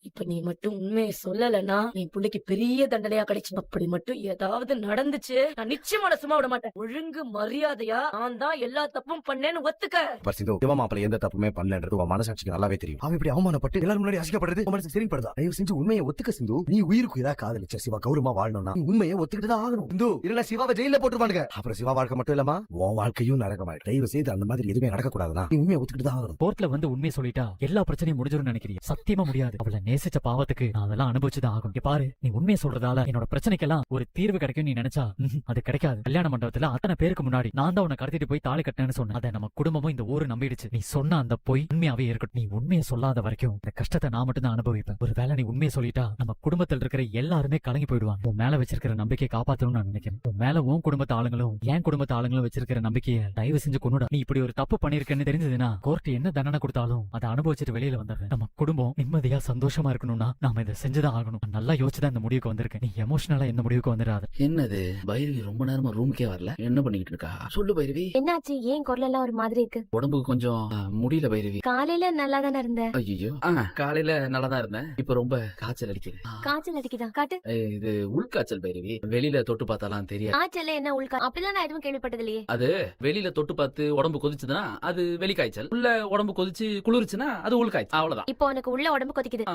இப்ப நீ மட்டும் உண்மையை சொல்லலன்னா நீ புள்ளைக்கு பெரிய தண்டனையா கிடைச்சு. அப்படி மட்டும் ஏதாவது நடந்துச்சு நான் நிச்சயமா சும்மா விட மாட்டேன். ஒழுங்கு மரியாதையா நான் தான் எல்லா தப்பும் பண்ணேன்னு ஒத்துக்க. சிந்து சிவமாப்பிள்ள எந்த தப்புமே பண்ணலன்றது உன் மனசாட்சிக்கு நல்லாவே தெரியும். அவன் இப்படி அவமானப்பட்டு எல்லாரும் முன்னாடி அசிக்கப்படுறது உன் மனசு சரிப்படுதா? தயவு செஞ்சு உண்மையை ஒத்துக்க சிந்து. நீ உயிருக்கு ஏதாவது காதலிச்ச சிவா கௌரவமா வாழணும்னா நீ உண்மையை ஒத்துக்கிட்டு தான் ஆகணும். சிந்து இல்ல சிவாவை ஜெயில போட்டுருவானுங்க. அப்புறம் சிவா வாழ்க்கை மட்டும் இல்லாம உன் வாழ்க்கையும் நரகமாயிடும். தயவு செய்து அந்த மாதிரி எதுவுமே நடக்க கூடாதுன்னா நீ உண்மையை ஒத்துக்கிட்டு தான் ஆகணும். கோர்ட்ல வந்து உண்மையை சொல்லிட்டா எல்லா பிரச்சனையும் முடிஞ்சிடும் நினைக்கிறீங்க? சத்தியமா முடியாது. அவளை நேசிச்ச பாவத்துக்கு நான் அதெல்லாம் அனுபவிச்சுதான் ஆகும். இங்க பாரு, நீ உண்மையை சொல்றதால என்னோட பிரச்சனைக்கெல்லாம் ஒரு தீர்வு கிடைக்கும் நீ நினைச்சா அது கிடைக்காது. கல்யாண மண்டபத்துல அத்தனை பேருக்கு முன்னாடி நான் தான் உன்னை கடத்திட்டு போய் தாலி கட்டினேன்னு சொன்னேன். அதை நம்ம குடும்பமும் இந்த ஊரு நம்பிடுச்சு. நீ சொன்ன அந்த பொய் உண்மையாவே இருக்கட்டும். நீ உண்மையை சொல்லாத வரைக்கும் இந்த கஷ்டத்தை நான் மட்டும் தான் அனுபவிப்பேன். ஒரு வேளை நீ உண்மையை சொல்லிட்டா நம்ம குடும்பத்தில் இருக்கிற எல்லாருமே கலங்கி போயிடுவாங்க. உன் மேல வச்சிருக்கிற நம்பிக்கை காப்பாத்தணும்னு நான் நினைக்கிறேன். உன் மேல உன் குடும்பத்து ஆளுங்களும் என் குடும்பத்து ஆளுங்களும் வச்சிருக்கிற நம்பிக்கையை தயவு செஞ்சு கொண்டுடா. நீ இப்படி ஒரு தப்பு பண்ணிருக்கேன்னு தெரிஞ்சதுன்னா கோர்ட் என்ன தண்டனை கொடுத்தாலும் அதை அனுபவிச்சுட்டு வெளியில வந்துடுறேன். நம்ம குடும்பம் நிம்மதியா சந்தோஷமா இருக்கணும்னா நாம இதை செஞ்சுதான் ஆகணும். நல்லா யோசிச்சுதான் இந்த முடிவுக்கு வந்திருக்கேன். நீ எமோஷனலா எந்த முடிவுக்கு வந்துடாத. என்னது பைரவி ரொம்ப நேரமா ரூமுக்கே வரல? என்ன பண்ணிக்கிட்டு இருக்கா? சொல்லு பைரவி. என்னாச்சு? ஏன் குரல் எல்லாம் ஒரு மாதிரி இருக்கு? உடம்புக்கு கொஞ்சம் முடியல பைரவி. காலையில நல்லா தானே இருந்த? ஐயோ காலையில நல்லா தான் இருந்தேன். இப்ப ரொம்ப காய்ச்சல் அடிக்குது. காய்ச்சல் அடிக்குதா? காட்டு. இது உள்காய்ச்சல் பைரவி. வெளியில தொட்டு பார்த்தாலாம் தெரியாது. காய்ச்சல் என்ன உள்கா? அப்படிலாம் நான் எதுவும் கேள்விப்பட்டது இல்லையே. அது வெளியில தொட்டு பார்த்து உடம்பு கொதிச்சுதுன்னா அது வெளி காய்ச்சல். உள்ள உடம்பு கொதிச்சு குளிர்ச்சுன்னா அது உள்காய்ச்சல். அவ்வளவுதான். இப்போ உனக்கு உள்ள உடம்பு கொதிக்குது.